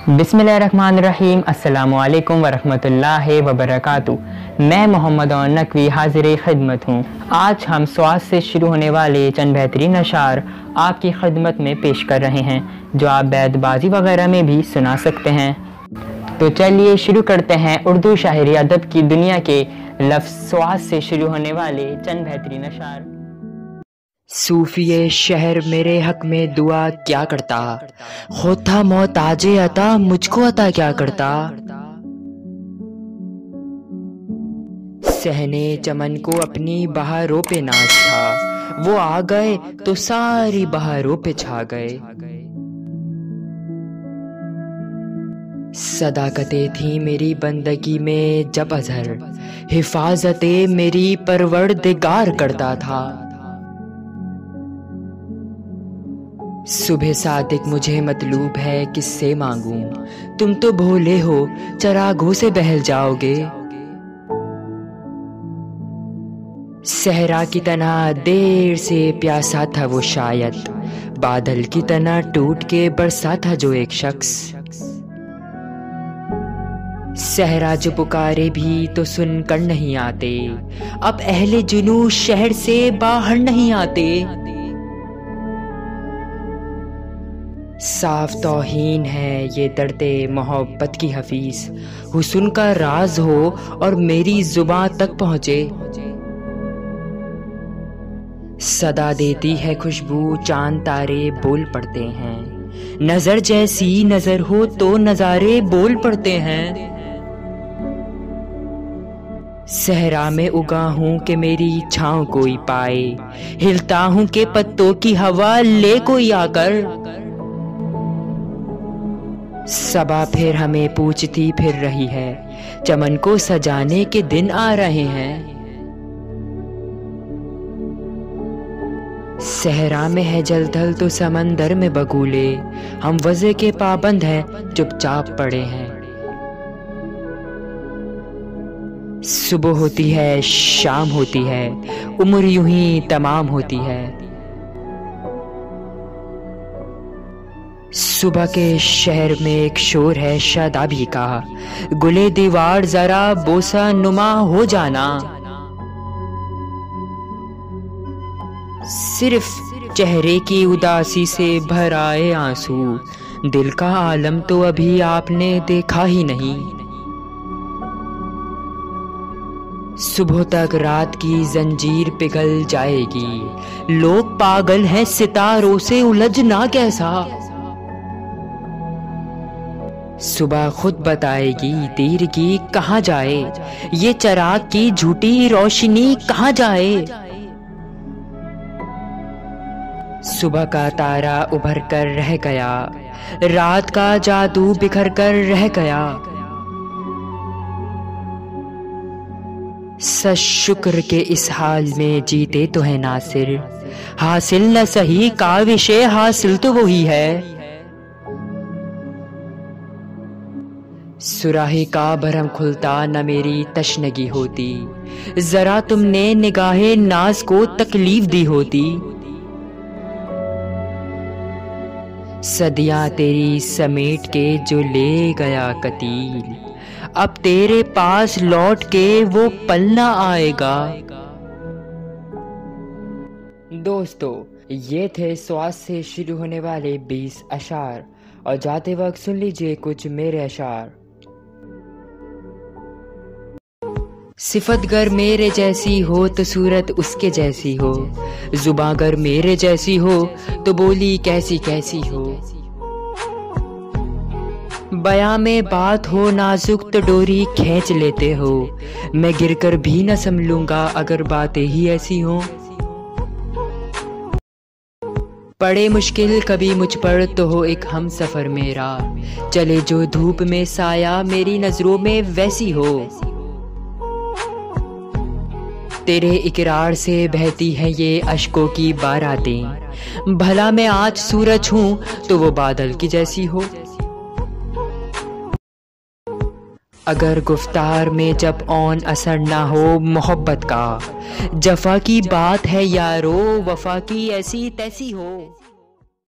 बिस्मिल्लाहिर्रहमानिर्रहीम। अस्सलामुअलैकुम वरहमतुल्लाहि वबरकातुह। मैं मोहम्मद नकवी हाजिर खिदमत हूँ। आज हम स्वाद से शुरू होने वाले चंद बेहतरीन अशार आपकी खिदमत में पेश कर रहे हैं, जो आप बैतबाजी वगैरह में भी सुना सकते हैं। तो चलिए शुरू करते हैं उर्दू शायरी अदब की दुनिया के लफ्ज़ स्वाद से शुरू होने वाले चंद बेहतरीन अशार। सूफिए शहर मेरे हक में दुआ क्या करता, होता मोहताजे अता मुझको अता क्या करता। सहने चमन को अपनी बहारों पे नाज था, वो आ गए तो सारी बहारों पे छा गए। सदाकतें थी मेरी बंदगी में जब अजहर, हिफाजतें मेरी परवरदिगार करता था। सुबह सादिक मुझे मतलूब है किससे मांगूं, तुम तो भोले हो चरागों से बहल जाओगे। सहरा की तरह देर से प्यासा था वो शायद, बादल की तरह टूट के बरसा था जो एक शख्स। सहरा जो पुकारे भी तो सुन कर नहीं आते, अब अहले जुनू शहर से बाहर नहीं आते। साफ तौहीन है ये दर्दे मोहब्बत की हफीज, हुस्न का राज हो और मेरी जुबां तक पहुँचे। सदा देती है खुशबू चांद तारे बोल पड़ते हैं, नजर जैसी नजर हो तो नजारे बोल पड़ते हैं। सहरा में उगा हूँ कि मेरी छाँव कोई पाए, हिलता हूँ कि पत्तों की हवा ले कोई आकर। सबा फिर हमें पूछती फिर रही है, चमन को सजाने के दिन आ रहे हैं। सहरा में है जलथल तो समंदर में बगुले, हम वज़े के पाबंद हैं चुपचाप पड़े हैं। सुबह होती है शाम होती है, उम्र यूं ही तमाम होती है। सुबह के शहर में एक शोर है शादाबी का, गुले दीवार जरा बोसा नुमा हो जाना। सिर्फ चेहरे की उदासी से भर आए आंसू, दिल का आलम तो अभी आपने देखा ही नहीं। सुबह तक रात की जंजीर पिघल जाएगी, लोग पागल हैं सितारों से उलझना कैसा। सुबह खुद बताएगी तीरगी कहाँ जाए, ये चराग की झूठी रोशनी कहाँ जाए। सुबह का तारा उभर कर रह गया, रात का जादू बिखर कर रह गया। सच शुक्र के इस हाल में जीते तो है नासिर, हासिल न सही काविशे हासिल तो वही है। सुराही का भरम खुलता न मेरी तशनगी होती, जरा तुमने निगाहे नाज को तकलीफ दी होती। सदियां तेरी समेट के जो ले गया कतील, अब तेरे पास लौट के वो पल ना आएगा। दोस्तों, ये थे स्वाद से शुरू होने वाले 20 अशार, और जाते वक्त सुन लीजिए कुछ मेरे अशार। सिफत गर मेरे जैसी हो तो सूरत उसके जैसी हो, जुबां गर मेरे जैसी हो तो बोली कैसी कैसी हो। बयां में बात हो नाजुक तो डोरी खींच लेते हो, मैं गिरकर भी न संभलूंगा अगर बातें ही ऐसी हो। पड़े मुश्किल कभी मुझ पर तो हो एक हम सफर मेरा, चले जो धूप में साया मेरी नजरों में वैसी हो। तेरे इकरार से बहती है ये अश्कों की बारातें, भला मैं आज सूरज हूँ तो वो बादल की जैसी हो। अगर गुफ्तार में जब औन असर ना हो मोहब्बत का, जफा की बात है यारो वफा की ऐसी तैसी हो।